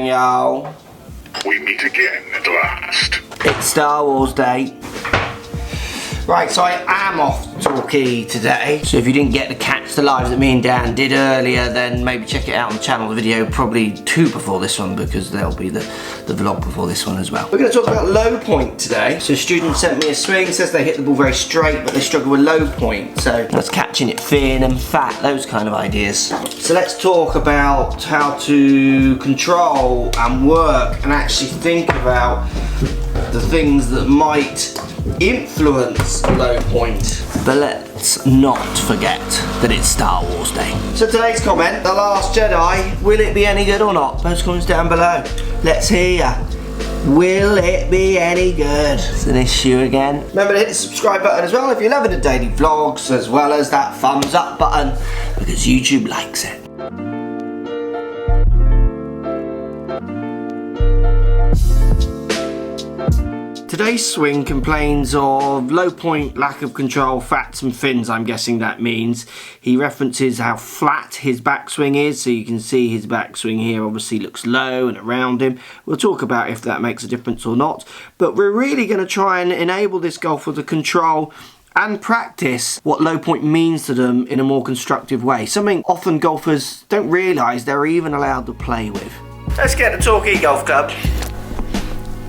going, y'all? We meet again at last. It's Star Wars Day. Right, so I am off Torquay today. So if you didn't get to catch the live that me and Dan did earlier, then maybe check it out on the channel. The video probably 2 before this one, because there'll be the vlog before this one as well. We're going to talk about low point today. So a student sent me a swing, says they hit the ball very straight, but they struggle with low point. So that's catching it thin and fat, those kind of ideas. So let's talk about how to control and work and actually think about the things that might influence low point. But let's not forget that it's Star Wars Day. So today's comment, The Last Jedi, will it be any good or not? Post comments down below. Let's hear ya. Will it be any good? It's an issue again. Remember to hit the subscribe button as well if you're loving the daily vlogs, as well as that thumbs up button, because YouTube likes it. Today's swing complains of low point, lack of control, fats and fins, I'm guessing that means. He references how flat his backswing is, so you can see his backswing here obviously looks low and around him. We'll talk about if that makes a difference or not, but we're really going to try and enable this golfer to control and practice what low point means to them in a more constructive way. Something often golfers don't realise they're even allowed to play with. Let's get to Torquay Golf Club.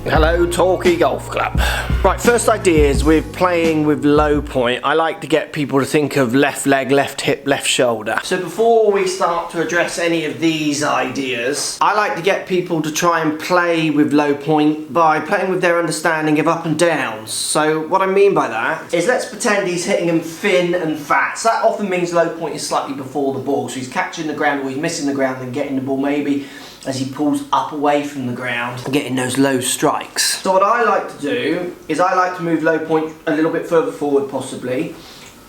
Hello, Torquay Golf Club. Right, first ideas with playing with low point. I like to get people to think of left leg, left hip, left shoulder. So before we start to address any of these ideas, I like to get people to try and play with low point by playing with their understanding of up and downs. So what I mean by that is, let's pretend he's hitting them thin and fat. So that often means low point is slightly before the ball. So he's catching the ground or he's missing the ground and getting the ball maybe as he pulls up away from the ground, getting those low strikes. So what I like to do is I like to move low point a little bit further forward possibly,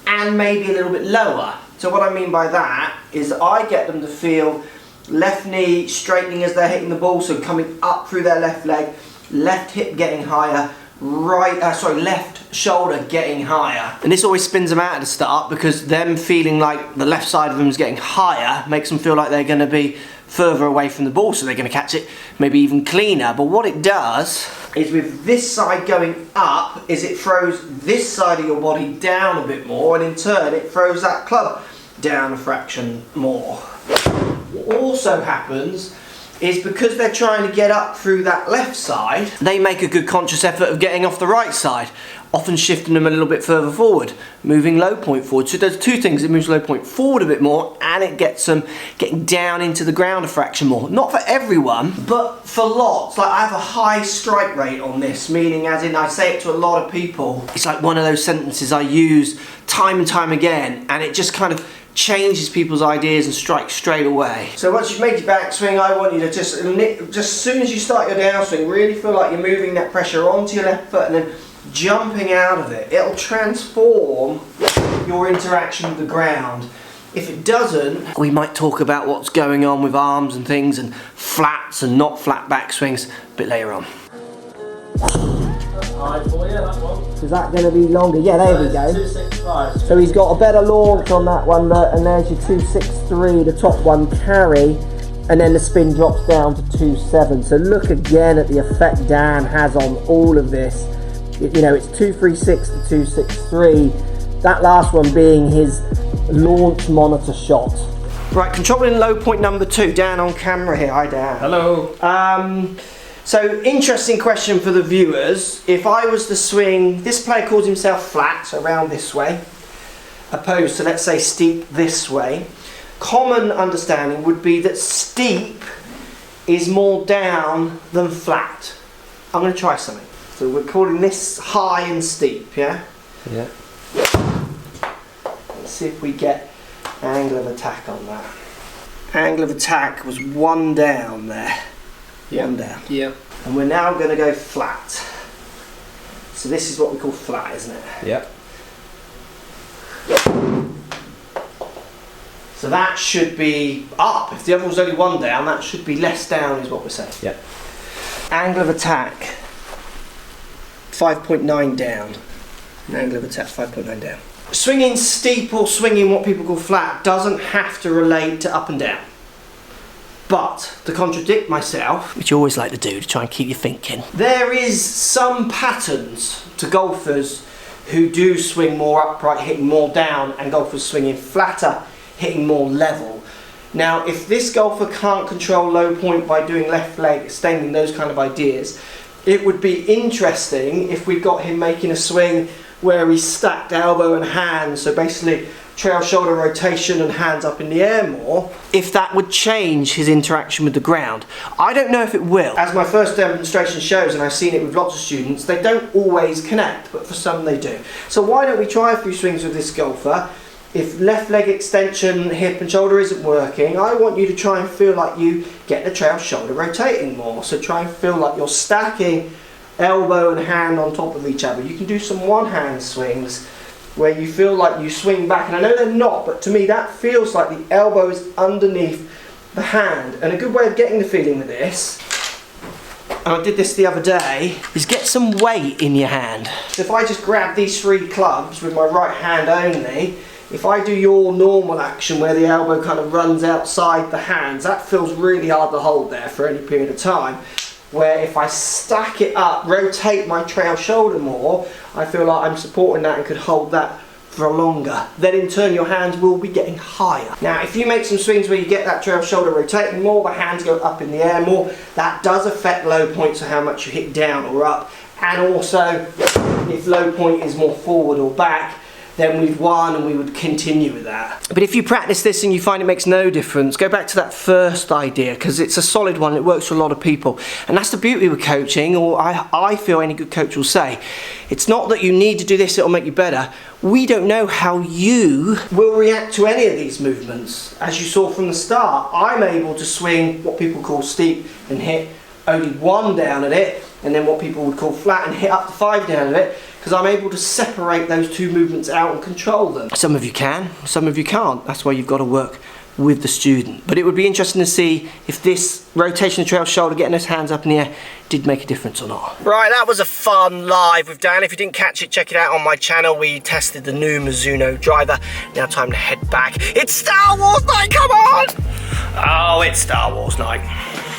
and maybe a little bit lower. So what I mean by that is I get them to feel left knee straightening as they're hitting the ball, so coming up through their left leg, left hip getting higher, left shoulder getting higher. And this always spins them out at the start, because them feeling like the left side of them is getting higher makes them feel like they're going to be further away from the ball, so they're going to catch it maybe even cleaner. But what it does is, with this side going up, is it throws this side of your body down a bit more, and in turn it throws that club down a fraction more. What also happens is, because they're trying to get up through that left side, they make a good conscious effort of getting off the right side, often shifting them a little bit further forward, moving low point forward. So it does 2 things. It moves low point forward a bit more, and it gets them getting down into the ground a fraction more. Not for everyone, but for lots. Like, I have a high strike rate on this, meaning as in I say it to a lot of people. It's like one of those sentences I use time and time again, and it just kind of changes people's ideas and strikes straight away. So once you've made your backswing, I want you to just as soon as you start your downswing, really feel like you're moving that pressure onto your left foot and then jumping out of it. It'll transform your interaction with the ground. If it doesn't, we might talk about what's going on with arms and things, and flats and not flat backswings a bit later on. Is that going to be longer? Yeah, there we go. 265. So he's got a better launch on that one, and there's your 263, the top one carry, and then the spin drops down to 2.7. So look again at the effect Dan has on all of this. You know, it's 236 to 263. That last one being his launch monitor shot. Right, controlling low point number 2. Dan on camera here. Hi, Dan. Hello. So, interesting question for the viewers. If I was to swing, this player calls himself flat, so around this way, opposed to, let's say, steep this way. Common understanding would be that steep is more down than flat. I'm going to try something. So we're calling this high and steep, yeah? Yeah. Let's see if we get angle of attack on that. Angle of attack was 1 down there. Yeah. 1 down. Yeah. And we're now going to go flat. So this is what we call flat, isn't it? Yeah. So that should be up. If the other was only 1 down, that should be less down, is what we're saying. Yeah. Angle of attack, 5.9 down. Angle of attack, 5.9 down. Swinging steep or swinging what people call flat doesn't have to relate to up and down. But, to contradict myself, which you always like to do to try and keep you thinking, there is some patterns to golfers who do swing more upright, hitting more down, and golfers swinging flatter, hitting more level. Now, if this golfer can't control low point by doing left leg extending, those kind of ideas, it would be interesting if we got him making a swing where he stacked elbow and hand, so basically trail shoulder rotation and hands up in the air more, if that would change his interaction with the ground. I don't know if it will. As my first demonstration shows, and I've seen it with lots of students, they don't always connect, but for some they do. So why don't we try a few swings with this golfer? If left leg extension, hip and shoulder isn't working, I want you to try and feel like you get the trail shoulder rotating more. So try and feel like you're stacking elbow and hand on top of each other. You can do some one hand swings where you feel like you swing back, and I know they're not, but to me that feels like the elbow is underneath the hand. And a good way of getting the feeling with this, and I did this the other day, is get some weight in your hand. So if I just grab these 3 clubs with my right hand only, if I do your normal action where the elbow kind of runs outside the hands, that feels really hard to hold there for any period of time. Where if I stack it up, rotate my trail shoulder more, I feel like I'm supporting that and could hold that for longer. Then in turn your hands will be getting higher. Now if you make some swings where you get that trail shoulder rotating more, the hands go up in the air more, that does affect low points of how much you hit down or up. And also if low point is more forward or back, then we've won and we would continue with that. But if you practice this and you find it makes no difference, go back to that first idea, because it's a solid one, it works for a lot of people. And that's the beauty with coaching, or I feel any good coach will say. It's not that you need to do this, it'll make you better. We don't know how you will react to any of these movements. As you saw from the start, I'm able to swing what people call steep and hit only 1 down at it, and then what people would call flat and hit up to 5 down at it, because I'm able to separate those 2 movements out and control them. Some of you can, some of you can't. That's why you've got to work with the student. But it would be interesting to see if this rotation of trail shoulder, getting those hands up in the air, did make a difference or not. Right, that was a fun live with Dan. If you didn't catch it, check it out on my channel. We tested the new Mizuno driver. Now time to head back. It's Star Wars night, come on! Oh, it's Star Wars night.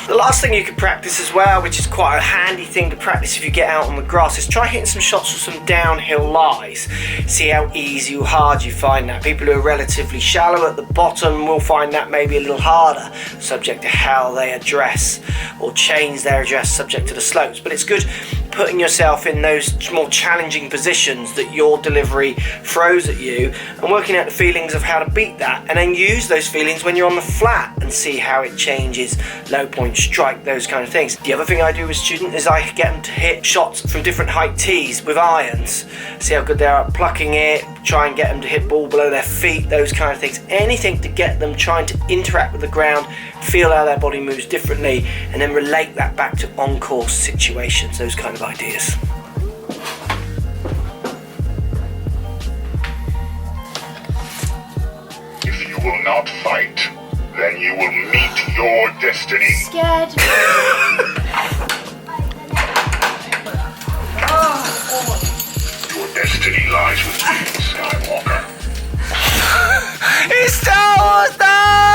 The last thing you could practice as well, which is quite a handy thing to practice if you get out on the grass, is try hitting some shots with some downhill lies. See how easy or hard you find that. People who are relatively shallow at the bottom will find that maybe a little harder, subject to how they address or change their address subject to the slopes. But it's good putting yourself in those more challenging positions that your delivery throws at you and working out the feelings of how to beat that, and then use those feelings when you're on the flat and see how it changes low point, strike, those kind of things. The other thing I do with students is I get them to hit shots from different height tees with irons, see how good they are at plucking it, try and get them to hit ball below their feet, those kind of things. Anything to get them trying to interact with the ground, feel how their body moves differently, and then relate that back to on-course situations, those kind of ideas. If you will not fight, then you will meet your destiny. Scared. Your destiny lies with me, Skywalker. It's Star Wars night!